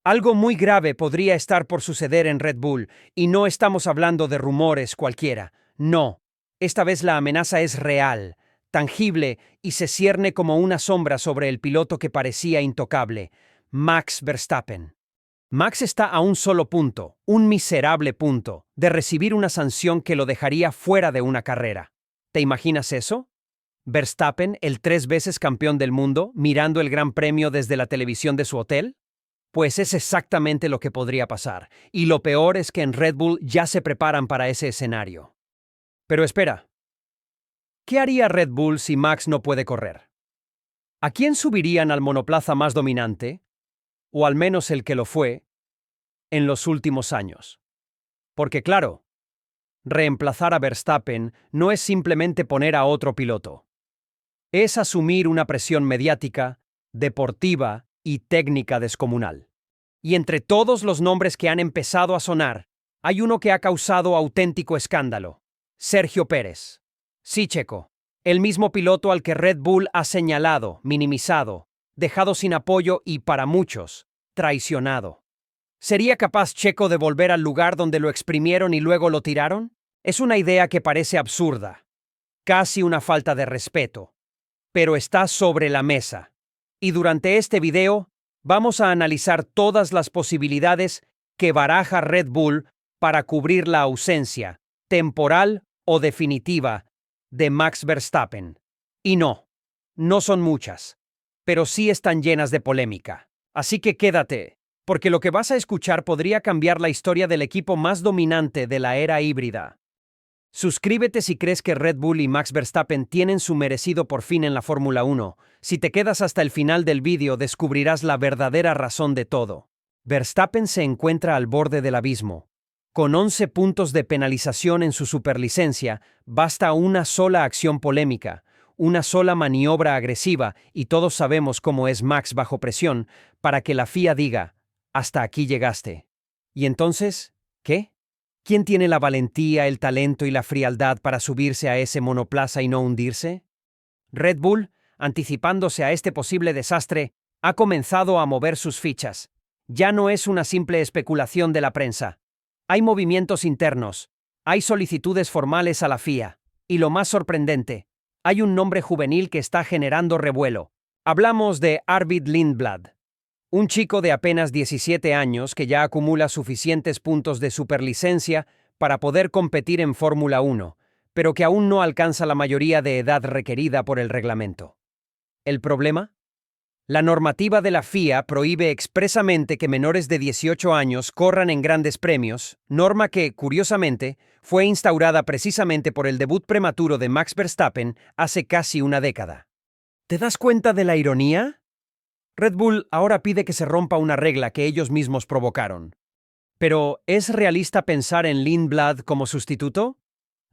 Algo muy grave podría estar por suceder en Red Bull, y no estamos hablando de rumores cualquiera. No. Esta vez la amenaza es real, tangible y se cierne como una sombra sobre el piloto que parecía intocable, Max Verstappen. Max está a un solo punto, un miserable punto, de recibir una sanción que lo dejaría fuera de una carrera. ¿Te imaginas eso? Verstappen, el 3 veces campeón del mundo, mirando el Gran Premio desde la televisión de su hotel. Pues es exactamente lo que podría pasar, y lo peor es que en Red Bull ya se preparan para ese escenario. Pero espera, ¿qué haría Red Bull si Max no puede correr? ¿A quién subirían al monoplaza más dominante, o al menos el que lo fue, en los últimos años? Porque claro, reemplazar a Verstappen no es simplemente poner a otro piloto. Es asumir una presión mediática, deportiva y técnica descomunal. Y entre todos los nombres que han empezado a sonar, hay uno que ha causado auténtico escándalo: Sergio Pérez. Sí, Checo, el mismo piloto al que Red Bull ha señalado, minimizado, dejado sin apoyo y, para muchos, traicionado. ¿Sería capaz Checo de volver al lugar donde lo exprimieron y luego lo tiraron? Es una idea que parece absurda, casi una falta de respeto, pero está sobre la mesa. Y durante este video, vamos a analizar todas las posibilidades que baraja Red Bull para cubrir la ausencia, temporal o definitiva, de Max Verstappen. Y no son muchas, pero sí están llenas de polémica. Así que quédate, porque lo que vas a escuchar podría cambiar la historia del equipo más dominante de la era híbrida. Suscríbete si crees que Red Bull y Max Verstappen tienen su merecido por fin en la Fórmula 1. Si te quedas hasta el final del vídeo, descubrirás la verdadera razón de todo. Verstappen se encuentra al borde del abismo. Con 11 puntos de penalización en su superlicencia, basta una sola acción polémica, una sola maniobra agresiva, y todos sabemos cómo es Max bajo presión, para que la FIA diga: hasta aquí llegaste. ¿Y entonces qué? ¿Quién tiene la valentía, el talento y la frialdad para subirse a ese monoplaza y no hundirse? Red Bull, anticipándose a este posible desastre, ha comenzado a mover sus fichas. Ya no es una simple especulación de la prensa. Hay movimientos internos, hay solicitudes formales a la FIA, y lo más sorprendente, hay un nombre juvenil que está generando revuelo. Hablamos de Arvid Lindblad, un chico de apenas 17 años que ya acumula suficientes puntos de superlicencia para poder competir en Fórmula 1, pero que aún no alcanza la mayoría de edad requerida por el reglamento. ¿El problema? La normativa de la FIA prohíbe expresamente que menores de 18 años corran en grandes premios, norma que, curiosamente, fue instaurada precisamente por el debut prematuro de Max Verstappen hace casi una década. ¿Te das cuenta de la ironía? Red Bull ahora pide que se rompa una regla que ellos mismos provocaron. Pero, ¿es realista pensar en Lindblad como sustituto?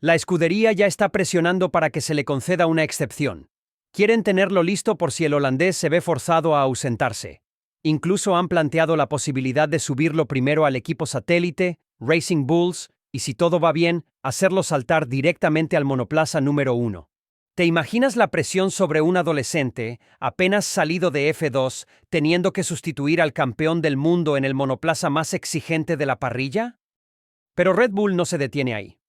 La escudería ya está presionando para que se le conceda una excepción. Quieren tenerlo listo por si el holandés se ve forzado a ausentarse. Incluso han planteado la posibilidad de subirlo primero al equipo satélite, Racing Bulls, y si todo va bien, hacerlo saltar directamente al monoplaza número 1. ¿Te imaginas la presión sobre un adolescente, apenas salido de F2, teniendo que sustituir al campeón del mundo en el monoplaza más exigente de la parrilla? Pero Red Bull no se detiene ahí.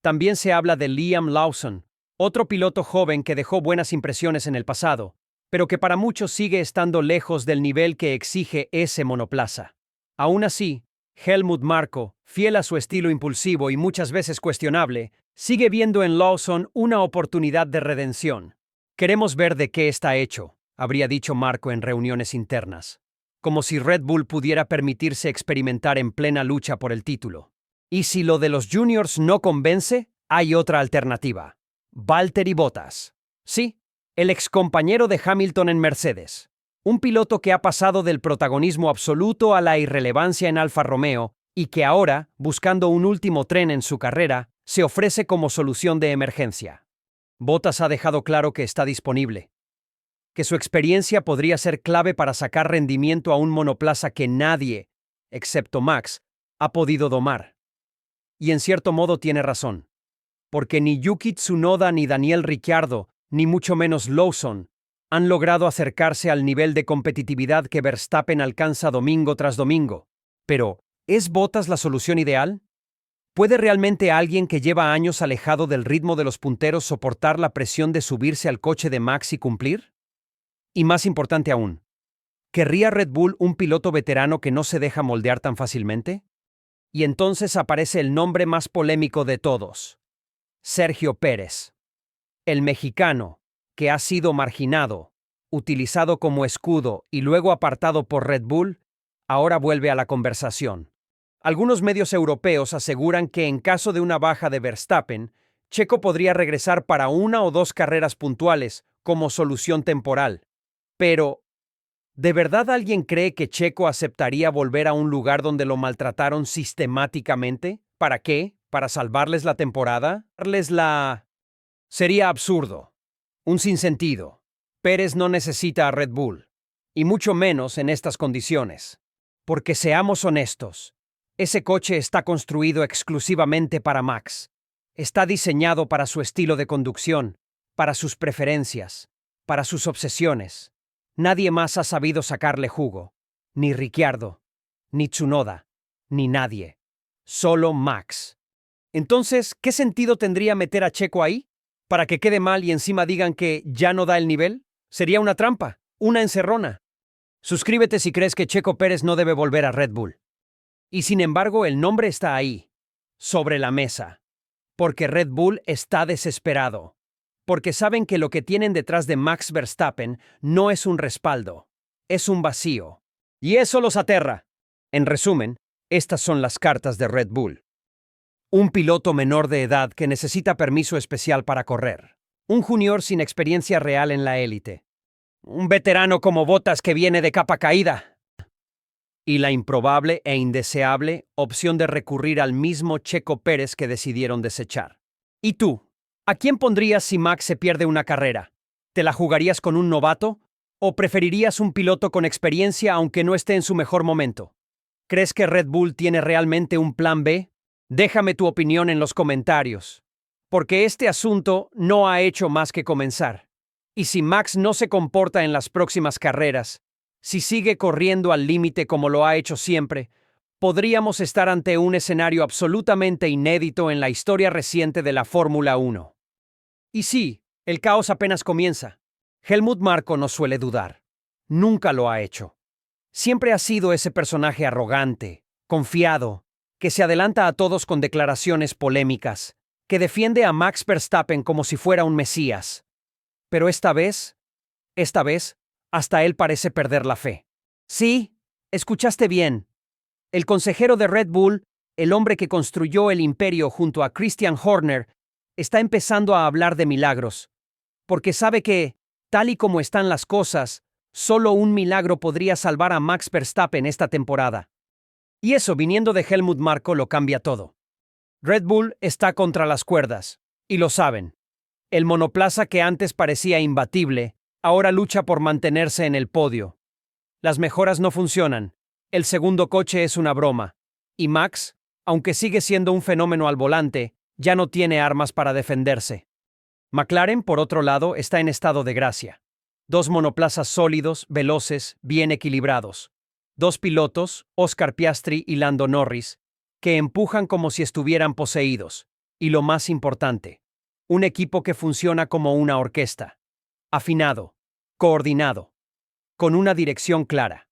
También se habla de Liam Lawson, otro piloto joven que dejó buenas impresiones en el pasado, pero que para muchos sigue estando lejos del nivel que exige ese monoplaza. Aún así, Helmut Marko, fiel a su estilo impulsivo y muchas veces cuestionable, sigue viendo en Lawson una oportunidad de redención. Queremos ver de qué está hecho, habría dicho Marko en reuniones internas, como si Red Bull pudiera permitirse experimentar en plena lucha por el título. Y si lo de los juniors no convence, hay otra alternativa: Valtteri Bottas. Sí, el excompañero de Hamilton en Mercedes. Un piloto que ha pasado del protagonismo absoluto a la irrelevancia en Alfa Romeo y que ahora, buscando un último tren en su carrera, se ofrece como solución de emergencia. Bottas ha dejado claro que está disponible, que su experiencia podría ser clave para sacar rendimiento a un monoplaza que nadie, excepto Max, ha podido domar. Y en cierto modo tiene razón, porque ni Yuki Tsunoda ni Daniel Ricciardo, ni mucho menos Lawson, Han logrado acercarse al nivel de competitividad que Verstappen alcanza domingo tras domingo. Pero, ¿es Bottas la solución ideal? ¿Puede realmente alguien que lleva años alejado del ritmo de los punteros soportar la presión de subirse al coche de Max y cumplir? Y más importante aún, ¿querría Red Bull un piloto veterano que no se deja moldear tan fácilmente? Y entonces aparece el nombre más polémico de todos: Sergio Pérez. El mexicano, que ha sido marginado, utilizado como escudo y luego apartado por Red Bull, ahora vuelve a la conversación. Algunos medios europeos aseguran que en caso de una baja de Verstappen, Checo podría regresar para una o dos carreras puntuales como solución temporal. Pero, ¿de verdad alguien cree que Checo aceptaría volver a un lugar donde lo maltrataron sistemáticamente? ¿Para qué? ¿Para salvarles la temporada? Sería absurdo. Un sinsentido. Pérez no necesita a Red Bull, y mucho menos en estas condiciones. Porque seamos honestos, ese coche está construido exclusivamente para Max. Está diseñado para su estilo de conducción, para sus preferencias, para sus obsesiones. Nadie más ha sabido sacarle jugo. Ni Ricciardo, ni Tsunoda, ni nadie. Solo Max. Entonces, ¿qué sentido tendría meter a Checo ahí? ¿Para que quede mal y encima digan que ya no da el nivel? Sería una trampa, una encerrona. Suscríbete si crees que Checo Pérez no debe volver a Red Bull. Y sin embargo, el nombre está ahí, sobre la mesa. Porque Red Bull está desesperado. Porque saben que lo que tienen detrás de Max Verstappen no es un respaldo, es un vacío. Y eso los aterra. En resumen, estas son las cartas de Red Bull. Un piloto menor de edad que necesita permiso especial para correr. Un junior sin experiencia real en la élite. Un veterano como Bottas que viene de capa caída. Y la improbable e indeseable opción de recurrir al mismo Checo Pérez que decidieron desechar. ¿Y tú? ¿A quién pondrías si Max se pierde una carrera? ¿Te la jugarías con un novato? ¿O preferirías un piloto con experiencia aunque no esté en su mejor momento? ¿Crees que Red Bull tiene realmente un plan B? Déjame tu opinión en los comentarios, porque este asunto no ha hecho más que comenzar. Y si Max no se comporta en las próximas carreras, si sigue corriendo al límite como lo ha hecho siempre, podríamos estar ante un escenario absolutamente inédito en la historia reciente de la Fórmula 1. Y sí, el caos apenas comienza. Helmut Marko no suele dudar. Nunca lo ha hecho. Siempre ha sido ese personaje arrogante, confiado, que se adelanta a todos con declaraciones polémicas, que defiende a Max Verstappen como si fuera un mesías. Pero esta vez, hasta él parece perder la fe. Sí, escuchaste bien. El consejero de Red Bull, el hombre que construyó el imperio junto a Christian Horner, está empezando a hablar de milagros, porque sabe que, tal y como están las cosas, solo un milagro podría salvar a Max Verstappen esta temporada. Y eso, viniendo de Helmut Marko, lo cambia todo. Red Bull está contra las cuerdas, y lo saben. El monoplaza que antes parecía imbatible, ahora lucha por mantenerse en el podio. Las mejoras no funcionan, el segundo coche es una broma, y Max, aunque sigue siendo un fenómeno al volante, ya no tiene armas para defenderse. McLaren, por otro lado, está en estado de gracia. Dos monoplazas sólidos, veloces, bien equilibrados. Dos pilotos, Oscar Piastri y Lando Norris, que empujan como si estuvieran poseídos. Y lo más importante, un equipo que funciona como una orquesta. Afinado, coordinado, con una dirección clara.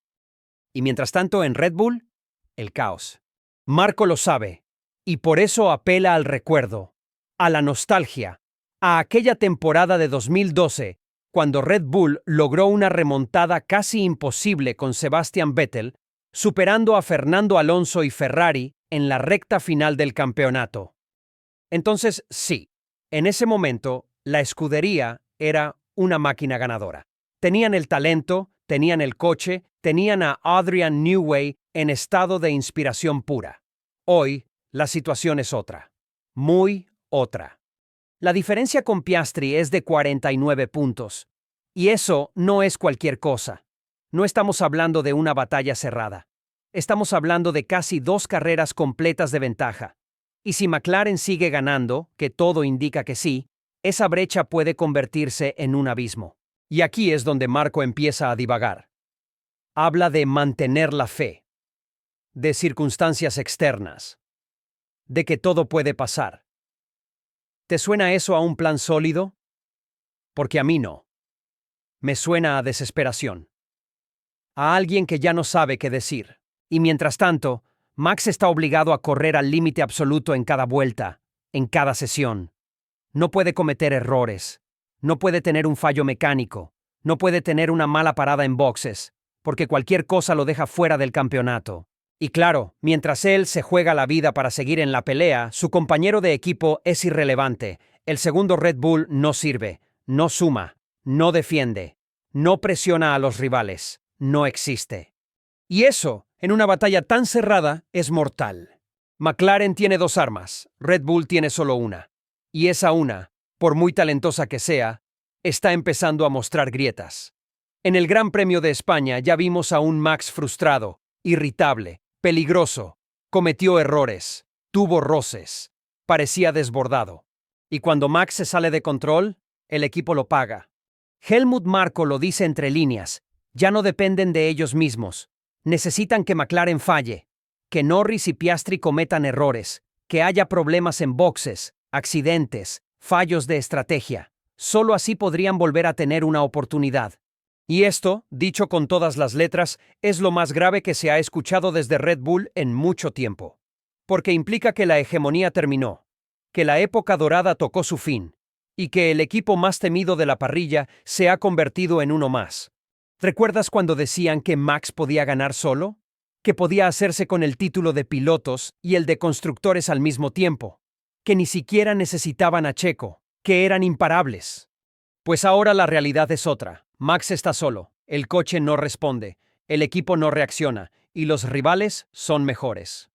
Y mientras tanto en Red Bull, el caos. Marko lo sabe, y por eso apela al recuerdo, a la nostalgia, a aquella temporada de 2012, cuando Red Bull logró una remontada casi imposible con Sebastian Vettel, superando a Fernando Alonso y Ferrari en la recta final del campeonato. Entonces, sí, en ese momento, la escudería era una máquina ganadora. Tenían el talento, tenían el coche, tenían a Adrian Newey en estado de inspiración pura. Hoy, la situación es otra. Muy otra. La diferencia con Piastri es de 49 puntos. Y eso no es cualquier cosa. No estamos hablando de una batalla cerrada. Estamos hablando de casi 2 carreras completas de ventaja. Y si McLaren sigue ganando, que todo indica que sí, esa brecha puede convertirse en un abismo. Y aquí es donde Marco empieza a divagar. Habla de mantener la fe, de circunstancias externas, de que todo puede pasar. ¿Te suena eso a un plan sólido? Porque a mí no. Me suena a desesperación. A alguien que ya no sabe qué decir. Y mientras tanto, Max está obligado a correr al límite absoluto en cada vuelta, en cada sesión. No puede cometer errores. No puede tener un fallo mecánico. No puede tener una mala parada en boxes, porque cualquier cosa lo deja fuera del campeonato. Y claro, mientras él se juega la vida para seguir en la pelea, su compañero de equipo es irrelevante. El segundo Red Bull no sirve, no suma, no defiende, no presiona a los rivales, no existe. Y eso, en una batalla tan cerrada, es mortal. McLaren tiene dos armas, Red Bull tiene solo una. Y esa una, por muy talentosa que sea, está empezando a mostrar grietas. En el Gran Premio de España ya vimos a un Max frustrado, irritable, peligroso, cometió errores, tuvo roces, parecía desbordado. Y cuando Max se sale de control, el equipo lo paga. Helmut Marko lo dice entre líneas, ya no dependen de ellos mismos. Necesitan que McLaren falle, que Norris y Piastri cometan errores, que haya problemas en boxes, accidentes, fallos de estrategia. Solo así podrían volver a tener una oportunidad. Y esto, dicho con todas las letras, es lo más grave que se ha escuchado desde Red Bull en mucho tiempo. Porque implica que la hegemonía terminó, que la época dorada tocó su fin, y que el equipo más temido de la parrilla se ha convertido en uno más. ¿Recuerdas cuando decían que Max podía ganar solo? Que podía hacerse con el título de pilotos y el de constructores al mismo tiempo. Que ni siquiera necesitaban a Checo, que eran imparables. Pues ahora la realidad es otra. Max está solo, el coche no responde, el equipo no reacciona y los rivales son mejores.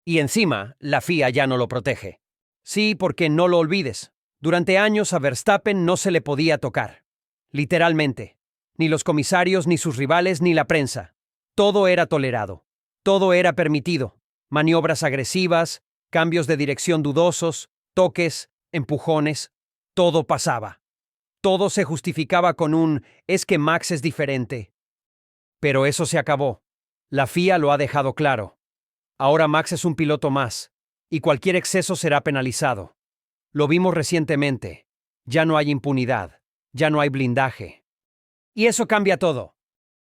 Y encima, la FIA ya no lo protege. Sí, porque no lo olvides. Durante años a Verstappen no se le podía tocar. Literalmente. Ni los comisarios, ni sus rivales, ni la prensa. Todo era tolerado. Todo era permitido. Maniobras agresivas, cambios de dirección dudosos, toques, empujones. Todo pasaba. Todo se justificaba con un «es que Max es diferente». Pero eso se acabó. La FIA lo ha dejado claro. Ahora Max es un piloto más, y cualquier exceso será penalizado. Lo vimos recientemente. Ya no hay impunidad, ya no hay blindaje. Y eso cambia todo.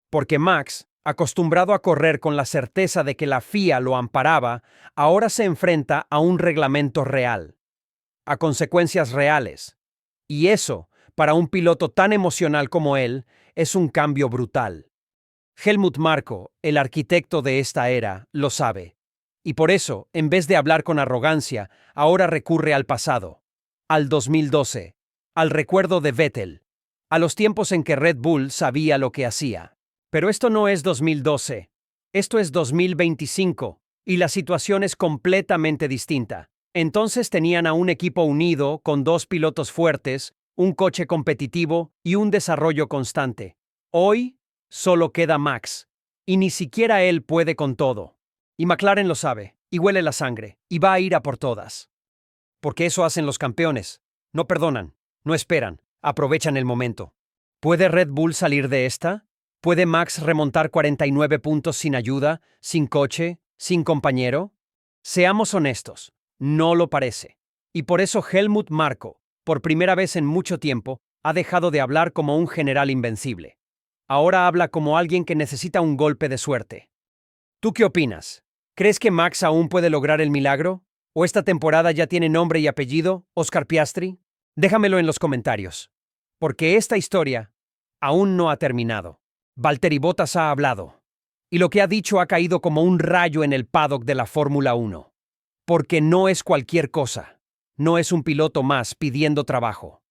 Porque Max, acostumbrado a correr con la certeza de que la FIA lo amparaba, ahora se enfrenta a un reglamento real, a consecuencias reales. Y eso, para un piloto tan emocional como él, es un cambio brutal. Helmut Marko, el arquitecto de esta era, lo sabe. Y por eso, en vez de hablar con arrogancia, ahora recurre al pasado, al 2012, al recuerdo de Vettel, a los tiempos en que Red Bull sabía lo que hacía. Pero esto no es 2012, esto es 2025, y la situación es completamente distinta. Entonces tenían a un equipo unido, con dos pilotos fuertes, un coche competitivo y un desarrollo constante. Hoy, solo queda Max, y ni siquiera él puede con todo. Y McLaren lo sabe, y huele la sangre, y va a ir a por todas. Porque eso hacen los campeones. No perdonan, no esperan, aprovechan el momento. ¿Puede Red Bull salir de esta? ¿Puede Max remontar 49 puntos sin ayuda, sin coche, sin compañero? Seamos honestos, no lo parece. Y por eso Helmut Marko, por primera vez en mucho tiempo, ha dejado de hablar como un general invencible. Ahora habla como alguien que necesita un golpe de suerte. ¿Tú qué opinas? ¿Crees que Max aún puede lograr el milagro? ¿O esta temporada ya tiene nombre y apellido, Oscar Piastri? Déjamelo en los comentarios. Porque esta historia aún no ha terminado. Valtteri Bottas ha hablado. Y lo que ha dicho ha caído como un rayo en el paddock de la Fórmula 1. Porque no es cualquier cosa. No es un piloto más pidiendo trabajo.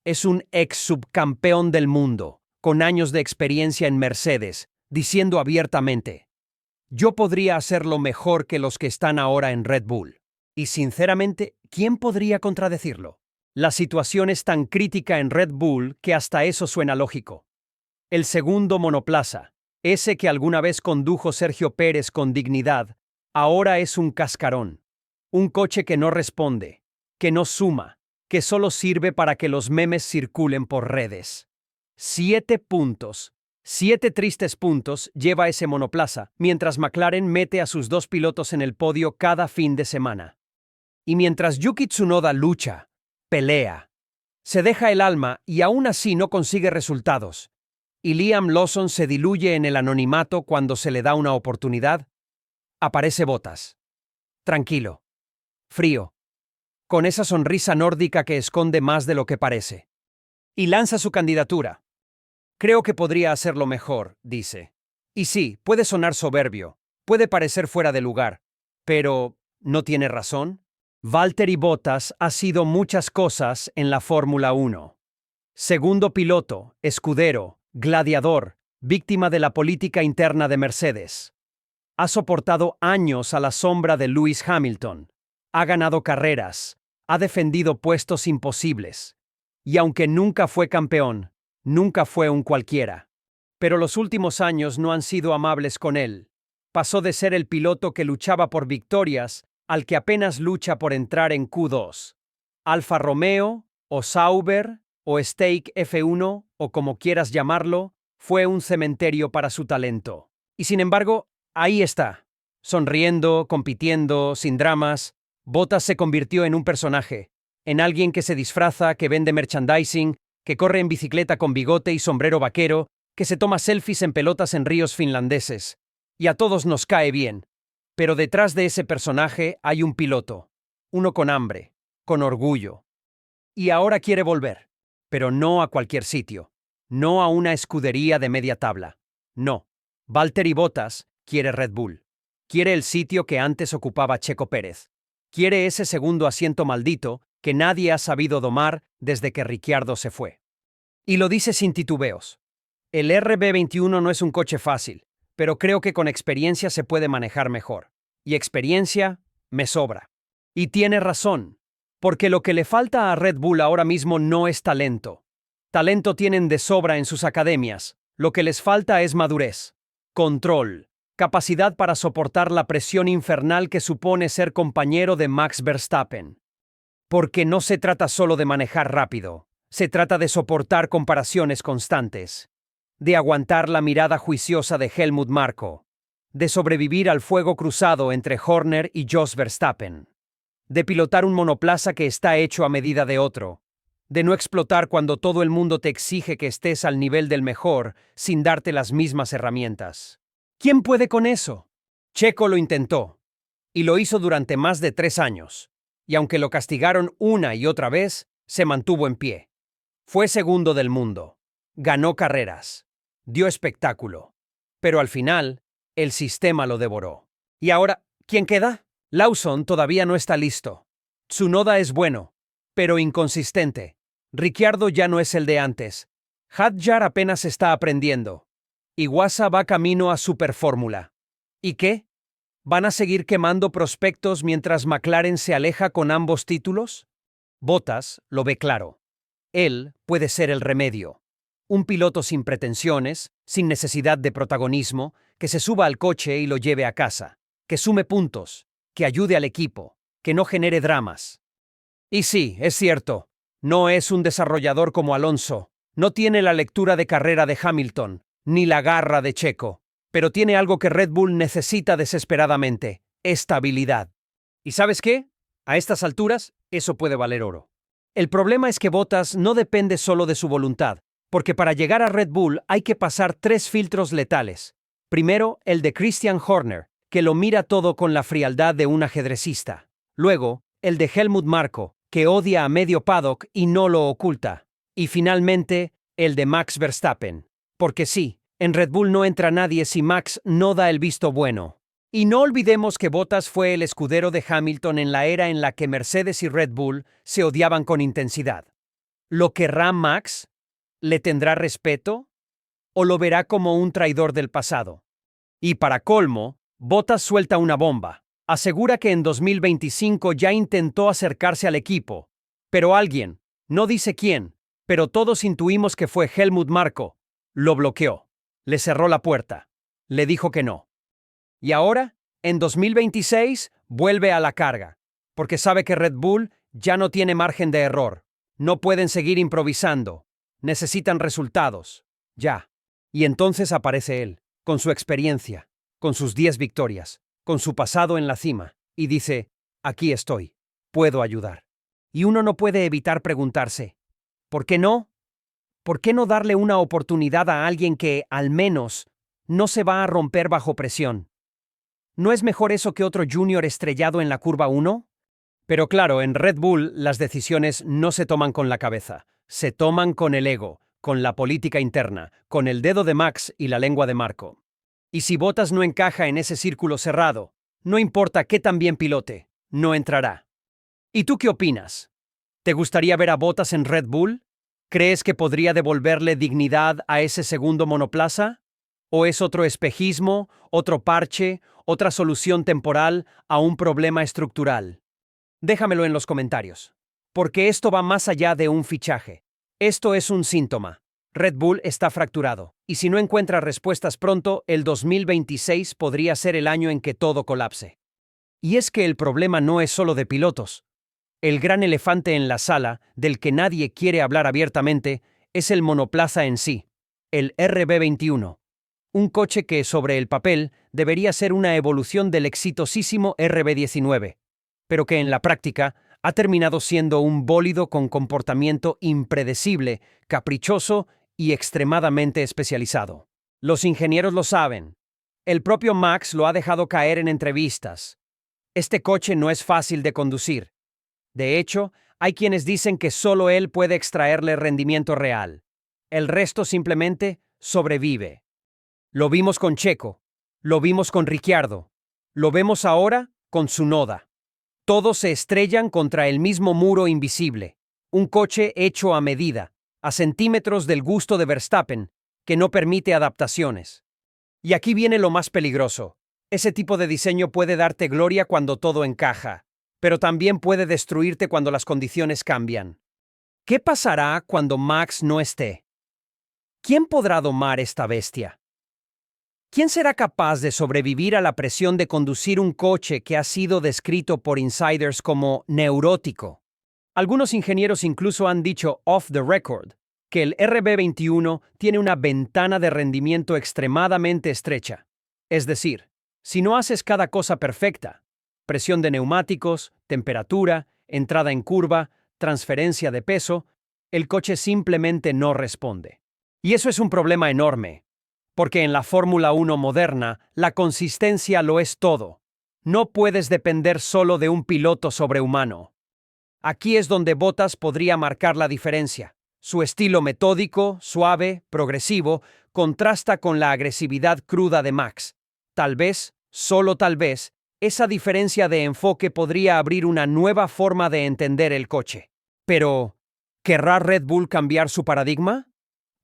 Es un ex subcampeón del mundo, con años de experiencia en Mercedes, diciendo abiertamente: yo podría hacerlo mejor que los que están ahora en Red Bull. Y sinceramente, ¿quién podría contradecirlo? La situación es tan crítica en Red Bull que hasta eso suena lógico. El segundo monoplaza, ese que alguna vez condujo Sergio Pérez con dignidad, ahora es un cascarón. Un coche que no responde, que no suma, que solo sirve para que los memes circulen por redes. 7 puntos. 7 tristes puntos lleva ese monoplaza, mientras McLaren mete a sus 2 pilotos en el podio cada fin de semana. Y mientras Yuki Tsunoda lucha, pelea, se deja el alma y aún así no consigue resultados, y Liam Lawson se diluye en el anonimato cuando se le da una oportunidad, aparece Bottas. Tranquilo. Frío. Con esa sonrisa nórdica que esconde más de lo que parece. Y lanza su candidatura. Creo que podría hacerlo mejor, dice. Y sí, puede sonar soberbio, puede parecer fuera de lugar, pero ¿no tiene razón? Valtteri Bottas ha sido muchas cosas en la Fórmula 1. Segundo piloto, escudero, gladiador, víctima de la política interna de Mercedes. Ha soportado años a la sombra de Lewis Hamilton. Ha ganado carreras, ha defendido puestos imposibles. Y aunque nunca fue campeón, nunca fue un cualquiera. Pero los últimos años no han sido amables con él. Pasó de ser el piloto que luchaba por victorias al que apenas lucha por entrar en Q2. Alfa Romeo, o Sauber, o Stake F1, o como quieras llamarlo, fue un cementerio para su talento. Y sin embargo, ahí está, sonriendo, compitiendo, sin dramas. Bottas se convirtió en un personaje, en alguien que se disfraza, que vende merchandising, que corre en bicicleta con bigote y sombrero vaquero, que se toma selfies en pelotas en ríos finlandeses. Y a todos nos cae bien. Pero detrás de ese personaje hay un piloto, uno con hambre, con orgullo. Y ahora quiere volver, pero no a cualquier sitio, no a una escudería de media tabla. No, Valtteri Bottas quiere Red Bull. Quiere el sitio que antes ocupaba Checo Pérez. Quiere ese segundo asiento maldito que nadie ha sabido domar desde que Ricciardo se fue. Y lo dice sin titubeos. El RB21 no es un coche fácil, pero creo que con experiencia se puede manejar mejor. Y experiencia me sobra. Y tiene razón, porque lo que le falta a Red Bull ahora mismo no es talento. Talento tienen de sobra en sus academias, lo que les falta es madurez, control, capacidad para soportar la presión infernal que supone ser compañero de Max Verstappen. Porque no se trata solo de manejar rápido, se trata de soportar comparaciones constantes, de aguantar la mirada juiciosa de Helmut Marko, de sobrevivir al fuego cruzado entre Horner y Jos Verstappen, de pilotar un monoplaza que está hecho a medida de otro, de no explotar cuando todo el mundo te exige que estés al nivel del mejor sin darte las mismas herramientas. ¿Quién puede con eso? Checo lo intentó, y lo hizo durante más de 3 años, y aunque lo castigaron una y otra vez, se mantuvo en pie. Fue segundo del mundo, ganó carreras, dio espectáculo, pero al final, el sistema lo devoró. ¿Y ahora, quién queda? Lawson todavía no está listo. Tsunoda es bueno, pero inconsistente. Ricciardo ya no es el de antes. Hadjar apenas está aprendiendo. Iwasa va camino a Superfórmula. ¿Y qué? ¿Van a seguir quemando prospectos mientras McLaren se aleja con ambos títulos? Bottas lo ve claro. Él puede ser el remedio. Un piloto sin pretensiones, sin necesidad de protagonismo, que se suba al coche y lo lleve a casa, que sume puntos, que ayude al equipo, que no genere dramas. Y sí, es cierto, no es un desarrollador como Alonso, no tiene la lectura de carrera de Hamilton, ni la garra de Checo, pero tiene algo que Red Bull necesita desesperadamente: estabilidad. ¿Y sabes qué? A estas alturas, eso puede valer oro. El problema es que Bottas no depende solo de su voluntad, porque para llegar a Red Bull hay que pasar 3 filtros letales. Primero, el de Christian Horner, que lo mira todo con la frialdad de un ajedrecista. Luego, el de Helmut Marko, que odia a medio paddock y no lo oculta. Y finalmente, el de Max Verstappen. Porque sí, en Red Bull no entra nadie si Max no da el visto bueno. Y no olvidemos que Bottas fue el escudero de Hamilton en la era en la que Mercedes y Red Bull se odiaban con intensidad. ¿Lo querrá Max? ¿Le tendrá respeto? ¿O lo verá como un traidor del pasado? Y para colmo, Bottas suelta una bomba. Asegura que en 2025 ya intentó acercarse al equipo. Pero alguien, no dice quién, pero todos intuimos que fue Helmut Marko, lo bloqueó. Le cerró la puerta. Le dijo que no. Y ahora, en 2026, vuelve a la carga, porque sabe que Red Bull ya no tiene margen de error. No pueden seguir improvisando. Necesitan resultados. Ya. Y entonces aparece él, con su experiencia, con sus 10 victorias, con su pasado en la cima, y dice, aquí estoy, puedo ayudar. Y uno no puede evitar preguntarse, ¿por qué no? ¿Por qué no darle una oportunidad a alguien que, al menos, no se va a romper bajo presión? ¿No es mejor eso que otro junior estrellado en la curva 1? Pero claro, en Red Bull las decisiones no se toman con la cabeza, se toman con el ego, con la política interna, con el dedo de Max y la lengua de Marco. Y si Bottas no encaja en ese círculo cerrado, no importa qué tan bien pilote, no entrará. ¿Y tú qué opinas? ¿Te gustaría ver a Bottas en Red Bull? ¿Crees que podría devolverle dignidad a ese segundo monoplaza? ¿O es otro espejismo, otro parche, otra solución temporal a un problema estructural? Déjamelo en los comentarios. Porque esto va más allá de un fichaje. Esto es un síntoma. Red Bull está fracturado, y si no encuentra respuestas pronto, el 2026 podría ser el año en que todo colapse. Y es que el problema no es solo de pilotos. El gran elefante en la sala, del que nadie quiere hablar abiertamente, es el monoplaza en sí, el RB21. Un coche que, sobre el papel, debería ser una evolución del exitosísimo RB19, pero que en la práctica ha terminado siendo un bólido con comportamiento impredecible, caprichoso y extremadamente especializado. Los ingenieros lo saben. El propio Max lo ha dejado caer en entrevistas. Este coche no es fácil de conducir. De hecho, hay quienes dicen que solo él puede extraerle rendimiento real. El resto simplemente sobrevive. Lo vimos con Checo, lo vimos con Ricciardo, lo vemos ahora con Tsunoda. Todos se estrellan contra el mismo muro invisible, un coche hecho a medida, a centímetros del gusto de Verstappen, que no permite adaptaciones. Y aquí viene lo más peligroso. Ese tipo de diseño puede darte gloria cuando todo encaja, pero también puede destruirte cuando las condiciones cambian. ¿Qué pasará cuando Max no esté? ¿Quién podrá domar esta bestia? ¿Quién será capaz de sobrevivir a la presión de conducir un coche que ha sido descrito por insiders como neurótico? Algunos ingenieros incluso han dicho off the record que el RB21 tiene una ventana de rendimiento extremadamente estrecha. Es decir, si no haces cada cosa perfecta, presión de neumáticos, temperatura, entrada en curva, transferencia de peso, el coche simplemente no responde. Y eso es un problema enorme, porque en la Fórmula 1 moderna, la consistencia lo es todo. No puedes depender solo de un piloto sobrehumano. Aquí es donde Bottas podría marcar la diferencia. Su estilo metódico, suave, progresivo, contrasta con la agresividad cruda de Max. Tal vez, solo tal vez, esa diferencia de enfoque podría abrir una nueva forma de entender el coche. Pero, ¿querrá Red Bull cambiar su paradigma?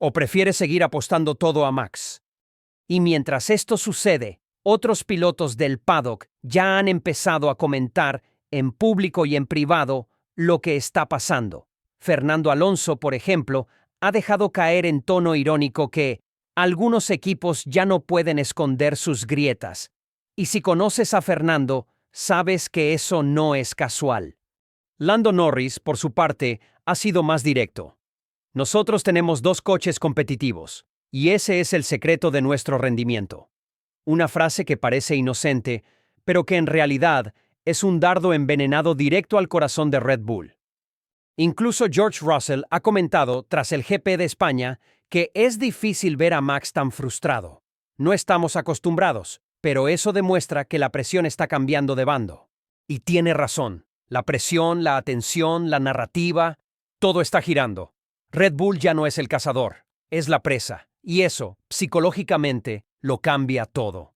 ¿O prefiere seguir apostando todo a Max? Y mientras esto sucede, otros pilotos del paddock ya han empezado a comentar, en público y en privado, lo que está pasando. Fernando Alonso, por ejemplo, ha dejado caer en tono irónico que algunos equipos ya no pueden esconder sus grietas. Y si conoces a Fernando, sabes que eso no es casual. Lando Norris, por su parte, ha sido más directo. Nosotros tenemos 2 coches competitivos, y ese es el secreto de nuestro rendimiento. Una frase que parece inocente, pero que en realidad es un dardo envenenado directo al corazón de Red Bull. Incluso George Russell ha comentado, tras el GP de España, que es difícil ver a Max tan frustrado. No estamos acostumbrados, pero eso demuestra que la presión está cambiando de bando. Y tiene razón. La presión, la atención, la narrativa, todo está girando. Red Bull ya no es el cazador, es la presa, y eso, psicológicamente, lo cambia todo.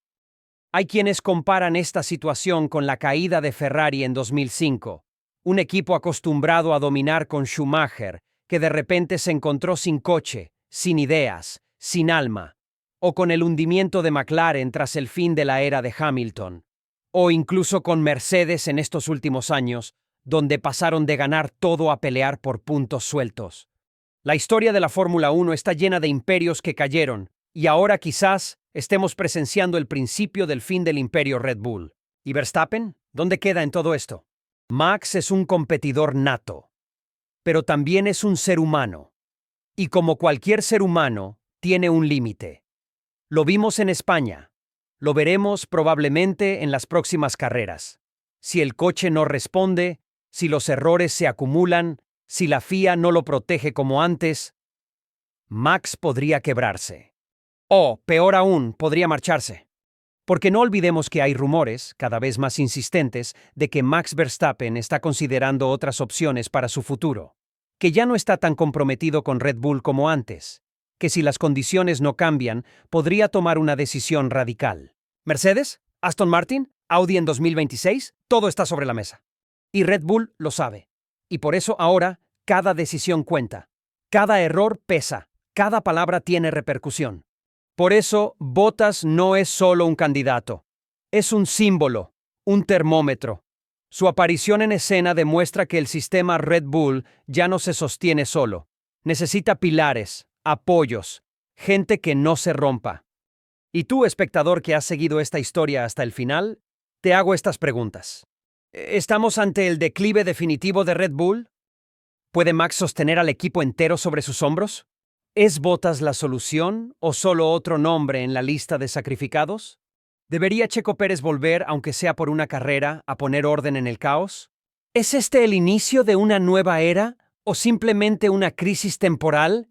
Hay quienes comparan esta situación con la caída de Ferrari en 2005, un equipo acostumbrado a dominar con Schumacher, que de repente se encontró sin coche, sin ideas, sin alma, o con el hundimiento de McLaren tras el fin de la era de Hamilton, o incluso con Mercedes en estos últimos años, donde pasaron de ganar todo a pelear por puntos sueltos. La historia de la Fórmula 1 está llena de imperios que cayeron, y ahora quizás estemos presenciando el principio del fin del imperio Red Bull. ¿Y Verstappen? ¿Dónde queda en todo esto? Max es un competidor nato, pero también es un ser humano. Y como cualquier ser humano, tiene un límite. Lo vimos en España. Lo veremos probablemente en las próximas carreras. Si el coche no responde, si los errores se acumulan, si la FIA no lo protege como antes, Max podría quebrarse. O, peor aún, podría marcharse. Porque no olvidemos que hay rumores, cada vez más insistentes, de que Max Verstappen está considerando otras opciones para su futuro, que ya no está tan comprometido con Red Bull como antes, que si las condiciones no cambian, podría tomar una decisión radical. ¿Mercedes? ¿Aston Martin? ¿Audi en 2026? Todo está sobre la mesa. Y Red Bull lo sabe. Y por eso ahora, cada decisión cuenta. Cada error pesa. Cada palabra tiene repercusión. Por eso, Bottas no es solo un candidato. Es un símbolo, un termómetro. Su aparición en escena demuestra que el sistema Red Bull ya no se sostiene solo. Necesita pilares, apoyos, gente que no se rompa. Y tú, espectador que has seguido esta historia hasta el final, te hago estas preguntas. ¿Estamos ante el declive definitivo de Red Bull? ¿Puede Max sostener al equipo entero sobre sus hombros? ¿Es Bottas la solución o solo otro nombre en la lista de sacrificados? ¿Debería Checo Pérez volver, aunque sea por una carrera, a poner orden en el caos? ¿Es este el inicio de una nueva era o simplemente una crisis temporal?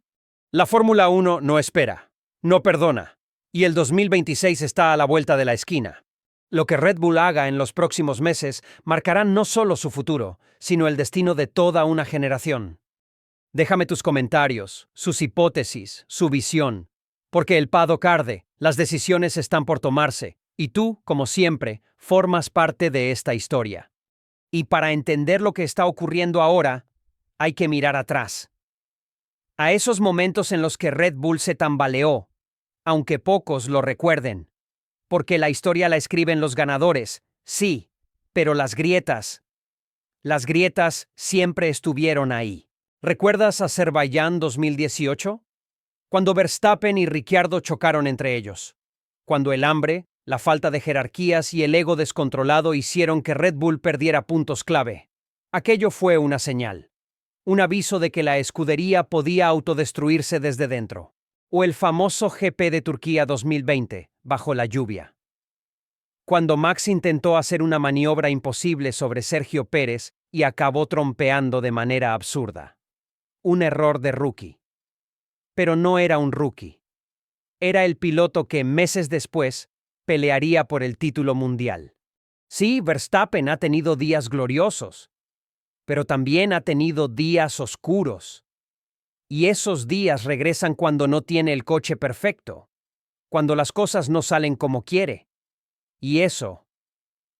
La Fórmula 1 no espera, no perdona, y el 2026 está a la vuelta de la esquina. Lo que Red Bull haga en los próximos meses marcará no solo su futuro, sino el destino de toda una generación. Déjame tus comentarios, sus hipótesis, su visión, porque el paddock arde, las decisiones están por tomarse, y tú, como siempre, formas parte de esta historia. Y para entender lo que está ocurriendo ahora, hay que mirar atrás. A esos momentos en los que Red Bull se tambaleó, aunque pocos lo recuerden. Porque la historia la escriben los ganadores, sí, pero las grietas siempre estuvieron ahí. ¿Recuerdas Azerbaiyán 2018? Cuando Verstappen y Ricciardo chocaron entre ellos. Cuando el hambre, la falta de jerarquías y el ego descontrolado hicieron que Red Bull perdiera puntos clave. Aquello fue una señal. Un aviso de que la escudería podía autodestruirse desde dentro. O el famoso GP de Turquía 2020, bajo la lluvia. Cuando Max intentó hacer una maniobra imposible sobre Sergio Pérez y acabó trompeando de manera absurda. Un error de rookie. Pero no era un rookie. Era el piloto que meses después pelearía por el título mundial. Sí, Verstappen ha tenido días gloriosos, pero también ha tenido días oscuros. Y esos días regresan cuando no tiene el coche perfecto, cuando las cosas no salen como quiere. Y eso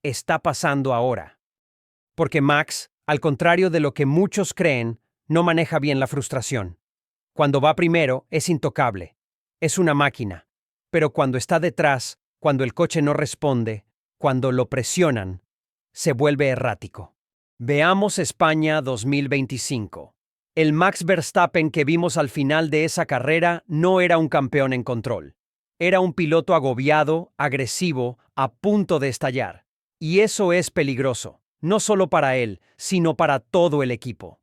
está pasando ahora. Porque Max, al contrario de lo que muchos creen, no maneja bien la frustración. Cuando va primero, es intocable. Es una máquina. Pero cuando está detrás, cuando el coche no responde, cuando lo presionan, se vuelve errático. Veamos España 2025. El Max Verstappen que vimos al final de esa carrera no era un campeón en control. Era un piloto agobiado, agresivo, a punto de estallar. Y eso es peligroso, no solo para él, sino para todo el equipo.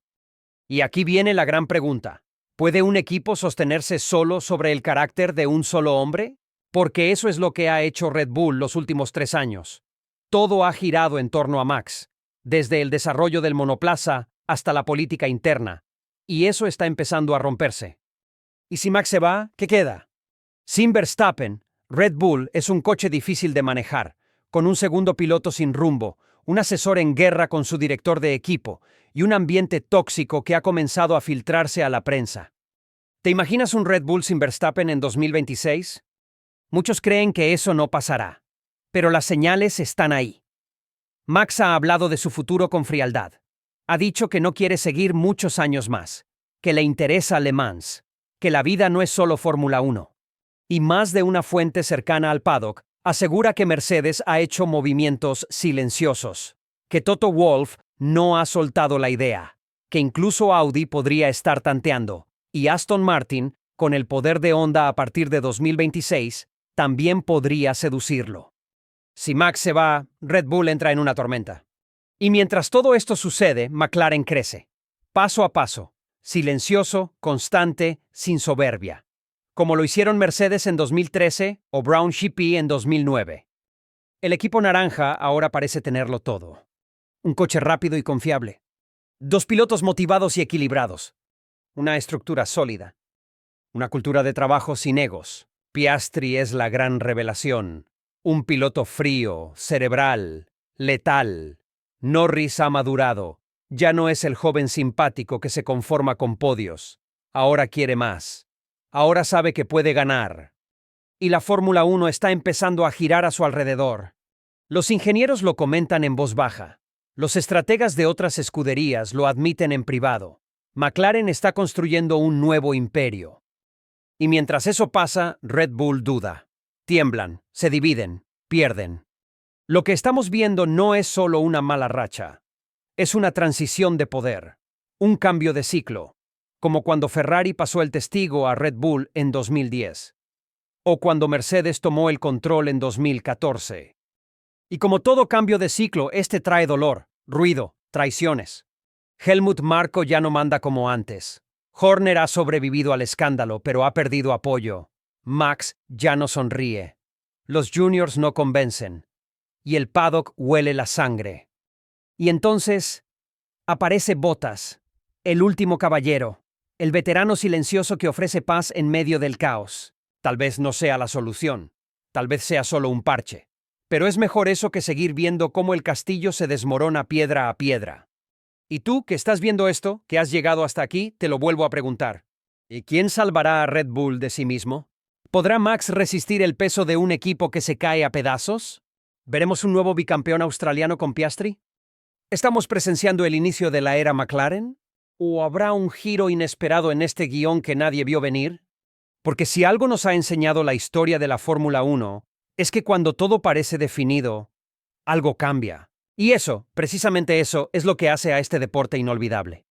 Y aquí viene la gran pregunta. ¿Puede un equipo sostenerse solo sobre el carácter de un solo hombre? Porque eso es lo que ha hecho Red Bull los últimos 3 años. Todo ha girado en torno a Max, desde el desarrollo del monoplaza hasta la política interna. Y eso está empezando a romperse. ¿Y si Max se va, qué queda? Sin Verstappen, Red Bull es un coche difícil de manejar, con un segundo piloto sin rumbo, un asesor en guerra con su director de equipo y un ambiente tóxico que ha comenzado a filtrarse a la prensa. ¿Te imaginas un Red Bull sin Verstappen en 2026? Muchos creen que eso no pasará, pero las señales están ahí. Max ha hablado de su futuro con frialdad. Ha dicho que no quiere seguir muchos años más, que le interesa Le Mans, que la vida no es solo Fórmula 1. Y más de una fuente cercana al paddock asegura que Mercedes ha hecho movimientos silenciosos, que Toto Wolff no ha soltado la idea, que incluso Audi podría estar tanteando, y Aston Martin, con el poder de Honda a partir de 2026, también podría seducirlo. Si Max se va, Red Bull entra en una tormenta. Y mientras todo esto sucede, McLaren crece. Paso a paso. silencioso, constante, sin soberbia. Como lo hicieron Mercedes en 2013 o Brown GP en 2009. El equipo naranja ahora parece tenerlo todo. Un coche rápido y confiable. Dos pilotos motivados y equilibrados. Una estructura sólida. Una cultura de trabajo sin egos. Piastri es la gran revelación. Un piloto frío, cerebral, letal. Norris ha madurado. Ya no es el joven simpático que se conforma con podios. Ahora quiere más. Ahora sabe que puede ganar. Y la Fórmula 1 está empezando a girar a su alrededor. Los ingenieros lo comentan en voz baja. Los estrategas de otras escuderías lo admiten en privado. McLaren está construyendo un nuevo imperio. Y mientras eso pasa, Red Bull duda. Tiemblan, se dividen, pierden. Lo que estamos viendo no es solo una mala racha. Es una transición de poder. Un cambio de ciclo. Como cuando Ferrari pasó el testigo a Red Bull en 2010. O cuando Mercedes tomó el control en 2014. Y como todo cambio de ciclo, este trae dolor, ruido, traiciones. Helmut Marko ya no manda como antes. Horner ha sobrevivido al escándalo, pero ha perdido apoyo. Max ya no sonríe. Los juniors no convencen. Y el paddock huele la sangre. Y entonces aparece Bottas, el último caballero, el veterano silencioso que ofrece paz en medio del caos. Tal vez no sea la solución, tal vez sea solo un parche. Pero es mejor eso que seguir viendo cómo el castillo se desmorona piedra a piedra. Y tú, que estás viendo esto, que has llegado hasta aquí, te lo vuelvo a preguntar. ¿Y quién salvará a Red Bull de sí mismo? ¿Podrá Max resistir el peso de un equipo que se cae a pedazos? ¿Veremos un nuevo bicampeón australiano con Piastri? ¿Estamos presenciando el inicio de la era McLaren? ¿O habrá un giro inesperado en este guión que nadie vio venir? Porque si algo nos ha enseñado la historia de la Fórmula 1, es que cuando todo parece definido, algo cambia. Y eso, precisamente eso, es lo que hace a este deporte inolvidable.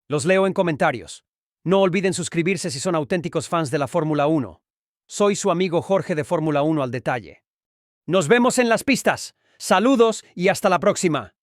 Los leo en comentarios. No olviden suscribirse si son auténticos fans de la Fórmula 1. Soy su amigo Jorge de Fórmula 1 al detalle. Nos vemos en las pistas. Saludos y hasta la próxima.